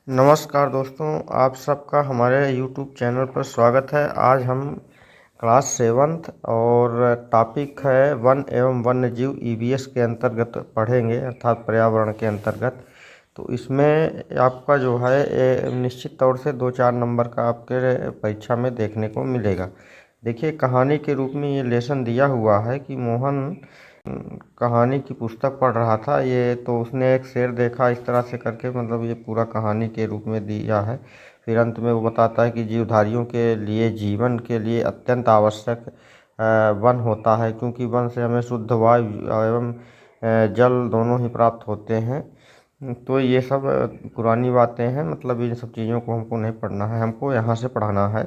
नमस्कार दोस्तों, आप सबका हमारे YouTube चैनल पर स्वागत है। आज हम क्लास सेवन्थ और टॉपिक है वन एवं वन्य जीव EVS के अंतर्गत पढ़ेंगे, अर्थात पर्यावरण के अंतर्गत। तो इसमें आपका जो है निश्चित तौर से 2-4 नंबर का आपके परीक्षा में देखने को मिलेगा। देखिए, कहानी के रूप में ये लेसन दिया हुआ है कि मोहन कहानी की पुस्तक पढ़ रहा था। ये तो उसने एक शेर देखा इस तरह से करके, मतलब ये पूरा कहानी के रूप में दिया है। फिर अंत में वो बताता है कि जीवधारियों के लिए जीवन के लिए अत्यंत आवश्यक वन होता है, क्योंकि वन से हमें शुद्ध वायु एवं जल दोनों ही प्राप्त होते हैं। तो ये सब पुरानी बातें हैं, मतलब इन सब चीज़ों को हमको नहीं पढ़ना है, हमको यहाँ से पढ़ाना है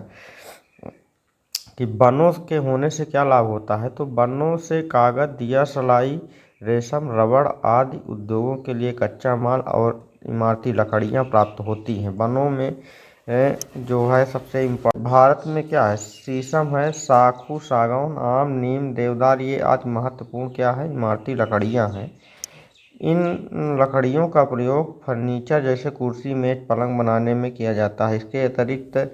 कि वनों के होने से क्या लाभ होता है। तो वनों से कागज, दिया, सलाई, रेशम, रबड़ आदि उद्योगों के लिए कच्चा माल और इमारती लकड़ियाँ प्राप्त होती हैं। वनों में जो है सबसे इम्पोर्टेंट भारत में क्या है, शीशम है, साखू, सागौन, आम, नीम, देवदार, ये आदि महत्वपूर्ण क्या है, इमारती लकड़ियाँ हैं। इन लकड़ियों का प्रयोग फर्नीचर जैसे कुर्सी, मेज, पलंग बनाने में किया जाता है। इसके अतिरिक्त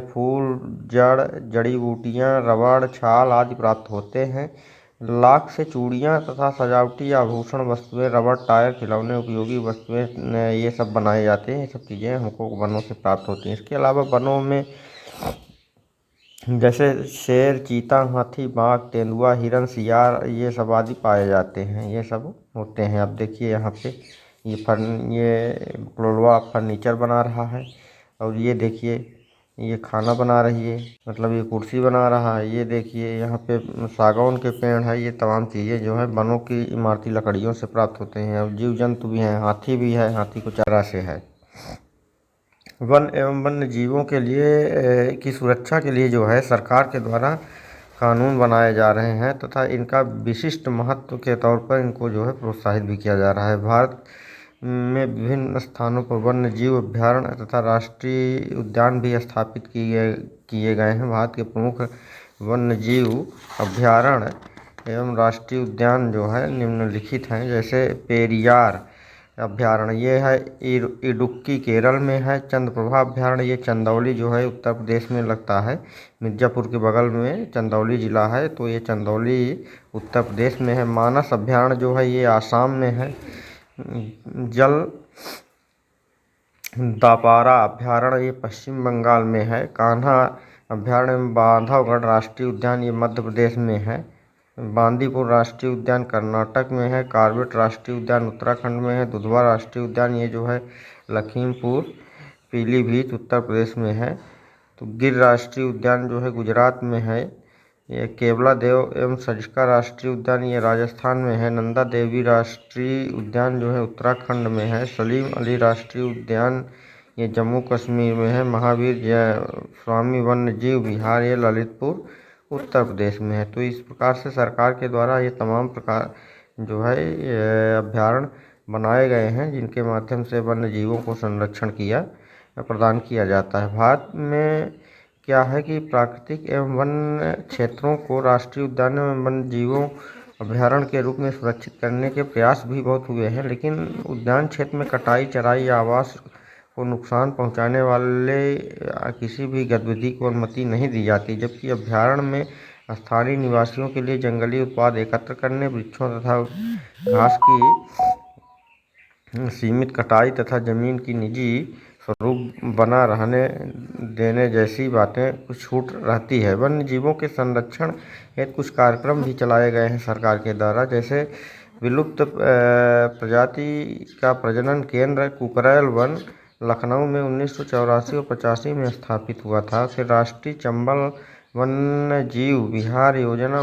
फूल, जड़ी बूटियाँ, रबड़, छाल आदि प्राप्त होते हैं। लाख से चूड़ियाँ तथा सजावटी आभूषण वस्तुएं, रबड़, टायर, खिलौने, उपयोगी वस्तुएं, ये सब बनाए जाते हैं। ये सब चीज़ें हमको वनों से प्राप्त होती हैं। इसके अलावा वनों में जैसे शेर, चीता, हाथी, बाघ, तेंदुआ, हिरन, सियार, ये सब आदि पाए जाते हैं, ये सब होते हैं। अब देखिए यहाँ पे ये लोलवा फर्नीचर बना रहा है, और ये देखिए ये खाना बना रही है, मतलब ये कुर्सी बना रहा है। ये देखिए यहाँ पे सागौन के पेड़ है। ये तमाम चीज़ें जो है वनों की इमारती लकड़ियों से प्राप्त होते हैं। अब जीव जंतु भी हैं, हाथी भी है, हाथी को चारा से है। वन एवं वन्य जीवों के लिए की सुरक्षा के लिए जो है सरकार के द्वारा कानून बनाए जा रहे हैं, तथा इनका विशिष्ट महत्व के तौर पर इनको जो है प्रोत्साहित भी किया जा रहा है। भारत में विभिन्न स्थानों पर वन्य जीव अभ्यारण्य तथा राष्ट्रीय उद्यान भी स्थापित किए गए हैं। भारत के प्रमुख वन्य जीव अभ्यारण्य एवं राष्ट्रीय उद्यान जो है निम्नलिखित हैं, जैसे पेरियार अभ्यारण्य, ये है इडुक्की केरल में है। चंद्रप्रभा अभ्यारण्य, ये चंदौली जो है उत्तर प्रदेश में लगता है, मिर्ज़ापुर के बगल में चंदौली ज़िला है, तो ये चंदौली उत्तर प्रदेश में है। मानस अभ्यारण्य जो है ये आसाम में है। जल दापारा अभ्यारण्य, ये पश्चिम बंगाल में है। कान्हा अभ्यारण्य, बांधवगढ़ राष्ट्रीय उद्यान, ये मध्य प्रदेश में है। बांदीपुर राष्ट्रीय उद्यान कर्नाटक में है। कॉर्बेट राष्ट्रीय उद्यान उत्तराखंड में है। दुधवा राष्ट्रीय उद्यान, ये जो है लखीमपुर पीलीभीत उत्तर प्रदेश में है। तो गिर राष्ट्रीय उद्यान जो है गुजरात में है। ये केवला देव एवं सरिस्का राष्ट्रीय उद्यान, ये राजस्थान में है। नंदा देवी राष्ट्रीय उद्यान जो है उत्तराखंड में है। सलीम अली राष्ट्रीय उद्यान, ये जम्मू कश्मीर में है। महावीर स्वामी वन्य जीव विहार, ये ललितपुर उत्तर प्रदेश में है। तो इस प्रकार से सरकार के द्वारा ये तमाम प्रकार जो है ये अभ्यारण्य बनाए गए हैं, जिनके माध्यम से वन्य जीवों को संरक्षण प्रदान किया जाता है। भारत में क्या है कि प्राकृतिक एवं वन्य क्षेत्रों को राष्ट्रीय उद्यान एवं वन्य जीवों अभ्यारण्य के रूप में सुरक्षित करने के प्रयास भी बहुत हुए हैं, लेकिन उद्यान क्षेत्र में कटाई, चराई या आवास को नुकसान पहुंचाने वाले किसी भी गतिविधि को अनुमति नहीं दी जाती। जबकि अभ्यारण्य में स्थानीय निवासियों के लिए जंगली उत्पाद एकत्र करने, वृक्षों तथा घास की सीमित कटाई तथा जमीन की निजी स्वरूप बना रहने देने जैसी बातें कुछ छूट रहती है। वन्य जीवों के संरक्षण हेतु कुछ कार्यक्रम भी चलाए गए हैं सरकार के द्वारा, जैसे विलुप्त प्रजाति का प्रजनन केंद्र कुकरैल वन लखनऊ में 1984 और 85 में स्थापित हुआ था। फिर राष्ट्रीय चंबल वन्य जीव विहार योजना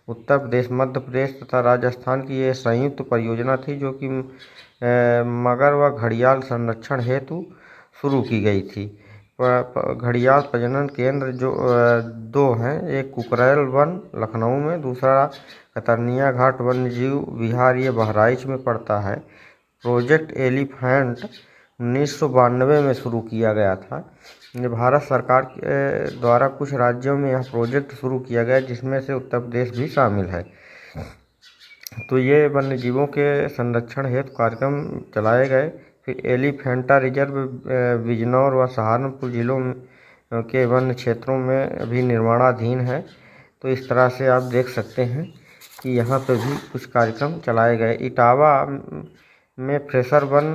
उत्तर प्रदेश, मध्य प्रदेश तथा राजस्थान की ये संयुक्त परियोजना थी, जो कि मगर व घड़ियाल संरक्षण हेतु शुरू की गई थी। घड़ियाल प्रजनन केंद्र जो दो हैं, एक कुकरैल वन लखनऊ में, दूसरा कतरनिया घाट वन्य जीव विहार, ये बहराइच में पड़ता है। प्रोजेक्ट एलिफेंट 1992 में शुरू किया गया था। ये भारत सरकार के द्वारा कुछ राज्यों में यह प्रोजेक्ट शुरू किया गया, जिसमें से उत्तर प्रदेश भी शामिल है। तो ये वन्य जीवों के संरक्षण हेतु कार्यक्रम चलाए गए, फिर एलिफेंटा रिजर्व बिजनौर व सहारनपुर जिलों के वन्य क्षेत्रों में अभी निर्माणाधीन है। तो इस तरह से आप देख सकते हैं कि यहाँ पे भी कुछ कार्यक्रम चलाए गए। इटावा में फ्रेशर वन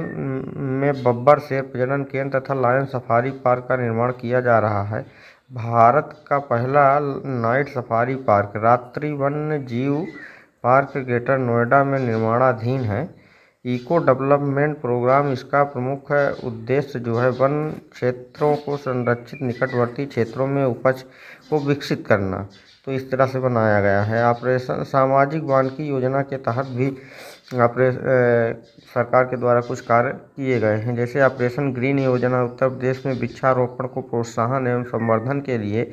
में बब्बर शेर प्रजनन केंद्र तथा लायन सफारी पार्क का निर्माण किया जा रहा है। भारत का पहला नाइट सफारी पार्क रात्रि वन्य जीव पार्क ग्रेटर नोएडा में निर्माणाधीन है। इको डेवलपमेंट प्रोग्राम, इसका प्रमुख उद्देश्य जो है वन क्षेत्रों को संरक्षित निकटवर्ती क्षेत्रों में उपज को विकसित करना। तो इस तरह से बनाया गया है। ऑपरेशन सामाजिक वानिकी योजना के तहत भी सरकार के द्वारा कुछ कार्य किए गए हैं। जैसे ऑपरेशन ग्रीन योजना उत्तर प्रदेश में वृक्षारोपण को प्रोत्साहन एवं संवर्धन के लिए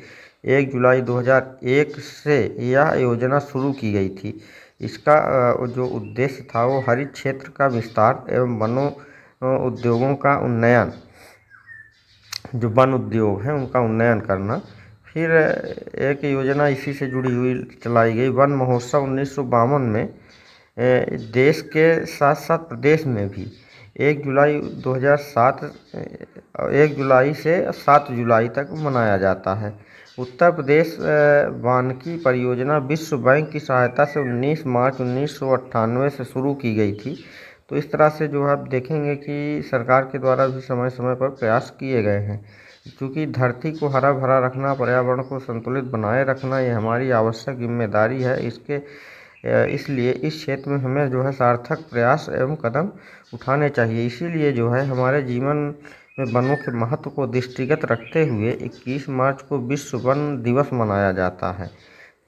1 जुलाई 2001 से यह योजना शुरू की गई थी। इसका जो उद्देश्य था वो हरित क्षेत्र का विस्तार एवं वनों उद्योगों का उन्नयन, जो वन उद्योग हैं उनका उन्नयन करना। फिर एक योजना इसी से जुड़ी हुई चलाई गई, वन महोत्सव 1952 में देश के साथ साथ प्रदेश में भी 1 जुलाई से 7 जुलाई तक मनाया जाता है। उत्तर प्रदेश वानिकी परियोजना विश्व बैंक की सहायता से 19 मार्च 1998 से शुरू की गई थी। तो इस तरह से जो आप देखेंगे कि सरकार के द्वारा भी समय समय पर प्रयास किए गए हैं, क्योंकि धरती को हरा भरा रखना, पर्यावरण को संतुलित बनाए रखना ये हमारी आवश्यक जिम्मेदारी है। इसलिए इस क्षेत्र में हमें जो है सार्थक प्रयास एवं कदम उठाने चाहिए। इसीलिए जो है हमारे जीवन में वनों के महत्व को दृष्टिगत रखते हुए 21 मार्च को विश्व वन दिवस मनाया जाता है।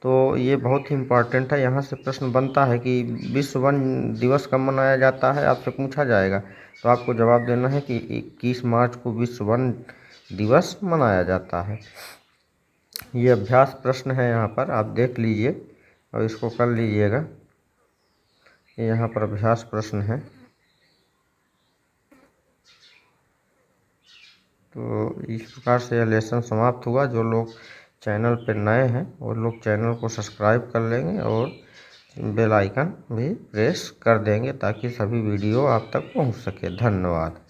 तो ये बहुत ही इम्पॉर्टेंट है। यहाँ से प्रश्न बनता है कि विश्व वन दिवस कब मनाया जाता है, आपसे पूछा जाएगा तो आपको जवाब देना है कि 21 मार्च को विश्व वन दिवस मनाया जाता है। ये अभ्यास प्रश्न है, यहाँ पर आप देख लीजिए और इसको कर लीजिएगा। यहाँ पर अभ्यास प्रश्न है। तो इस प्रकार से यह लेसन समाप्त हुआ। जो लोग चैनल पर नए हैं वो लोग चैनल को सब्सक्राइब कर लेंगे और बेल आइकन भी प्रेस कर देंगे ताकि सभी वीडियो आप तक पहुंच सके। धन्यवाद।